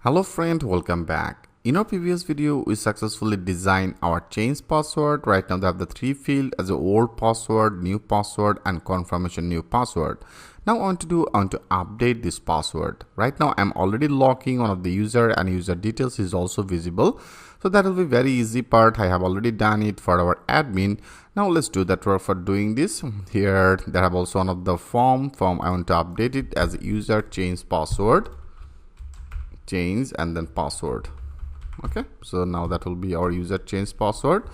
Hello friend, welcome back. In our previous video, we successfully designed our change password. Right now they have the three fields as a old password, new password and confirmation new password. Now I want to update this password. Right now I'm already logging one of the user and user details is also visible. So that will be very easy part. I have already done it for our admin. Now let's do that work for doing this. Here they have also one of the form. I want to update it as user change password. Change and then password. Okay, so now that will be our user change password.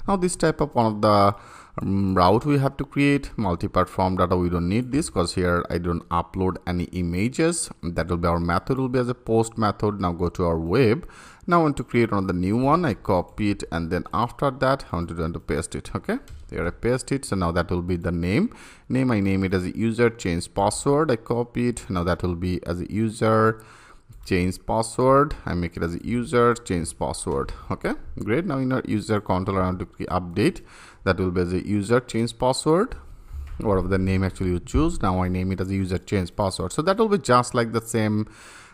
Now this type of one of the route we have to create multi-part form data. We don't need this because here I don't upload any images. That will be our method will be as a post method. Now go to our web. Now I want to create another new one. I copy it and then after that I want to paste it. Okay, here I paste it. So now that will be the name. I name it as a user change password. I copy it. Now that will be as a user change password. I make it as a user change password. Okay, great. Now in our user controller I want to update. That will be as a user change password, whatever the name actually you choose. Now I name it as a user change password. So that will be just like the same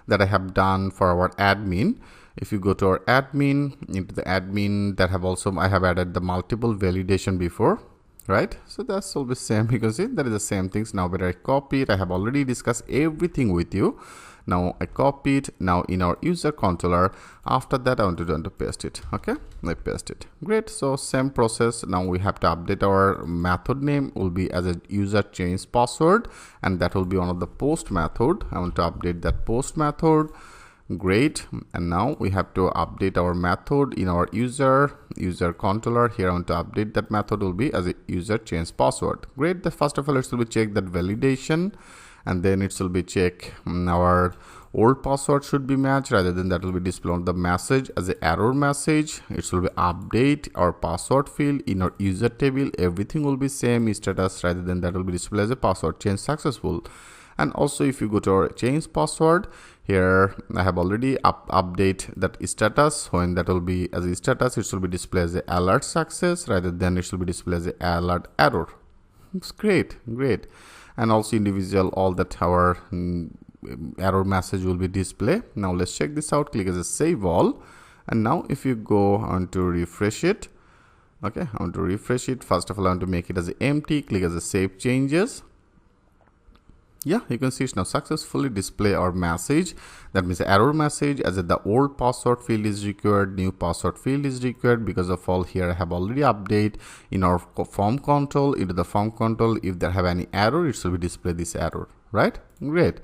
that I have done for our admin. If you go to our admin, into the admin that have also I have added the multiple validation before, right? So that's will be same. You can see that is the same things. Now where I copy it, I have already discussed everything with you. Now I copy it. Now in our user controller, after that I want to paste it. Okay, I paste it. Great. So same process. Now we have to update our method name will be as a user change password, and that will be one of the post method. I want to update that post method. Great. And now we have to update our method in our user controller. Here I want to update that method will be as a user change password. Great. The first of all it will be check that validation, and then it will be check our old password should be matched. Rather than that will be display on the message as an error message. It will be update our password field in our user table. Everything will be same status. Rather than that will be display as a password change successful. And also if you go to our change password, here I have already update that status. When that will be as a status, it will be displayed as a alert success. Rather than it will be displayed as a alert error. It's great. And also individual all that our error message will be displayed. Now let's check this out. Click as a save all, and now if you go on to refresh it, okay, I want to refresh it. First of all I want to make it as empty. Click as a save changes. Yeah, you can see it's now successfully display our message. That means error message as the old password field is required, new password field is required. Because of all here I have already update in our form control. Into the form control, if there have any error, it will be display this error, right? Great.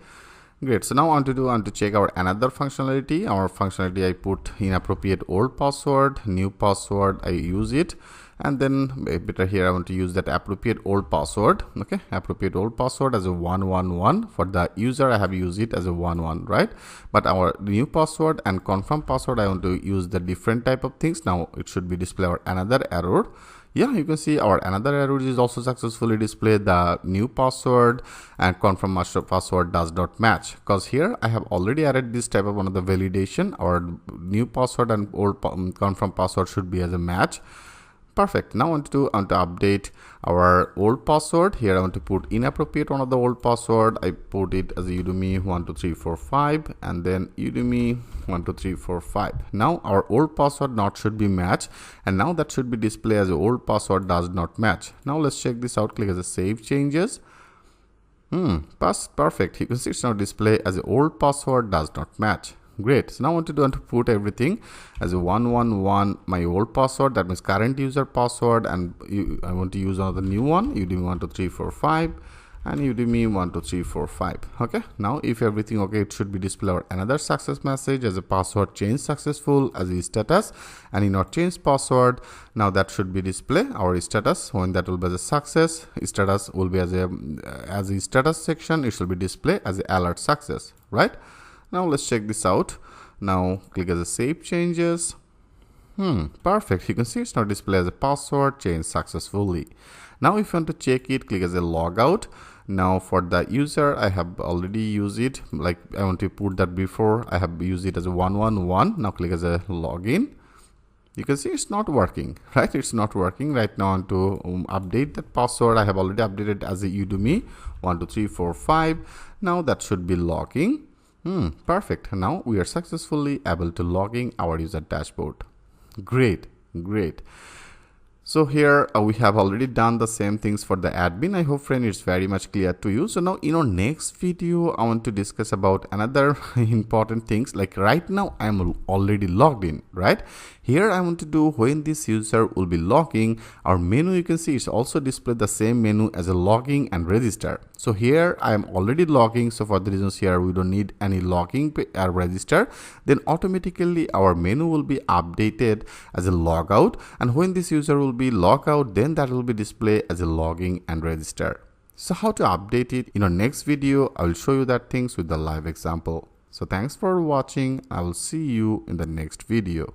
So now I want to check our another functionality. Our functionality I put inappropriate old password, new password I use it. And then better here I want to use that appropriate old password. Okay, appropriate old password as a 111. For the user I have used it as a 11, right? But our new password and confirm password I want to use the different type of things. Now it should be display our another error. Yeah, you can see our another error is also successfully displayed. The new password and confirm master password does not match, because here I have already added this type of one of the validation. Our new password and old confirm password should be as a match. Perfect. Now I want to update our old password. Here I want to put inappropriate one of the old password. I put it as a Udemy 12345 and then Udemy 12345. Now our old password not should be matched, and now that should be displayed as a old password does not match. Now let's check this out. Click as a save changes. Perfect. You can see it's now display as a old password does not match. Great. So now I want to put everything as a 111 my old password, that means current user password, and I want to use another new one, Udemy 12345 and Udemy 12345. Okay, now if everything okay, it should be displayed another success message as a password change successful as a status, and in our change password now that should be display our status. When that will be as a success, status will be as a status section, it should be display as a alert success, right? Now let's check this out. Now click as a save changes. Perfect. You can see it's now displayed as a password change successfully. Now if you want to check it, click as a logout. Now for the user I have already used it, like I want to put that before I have used it as a 111. Now click as a login. You can see it's not working, right? It's not working right now. I want to update that password. I have already updated as a Udemy 12345. Now that should be logging. Perfect. Now we are successfully able to log in our user dashboard. Great, great. So here we have already done the same things for the admin. I hope friend it's very much clear to you. So now in our next video I want to discuss about another important things. Like right now I am already logged in, right? Here I want to do when this user will be logging, our menu, you can see it's also displayed the same menu as a login and register. So here I am already logging, so for the reasons here we don't need any logging register. Then automatically our menu will be updated as a logout, and when this user will be log out, then that will be displayed as a login and register. So how to update it, in our next video I will show you that things with the live example. So thanks for watching. I will see you in the next video.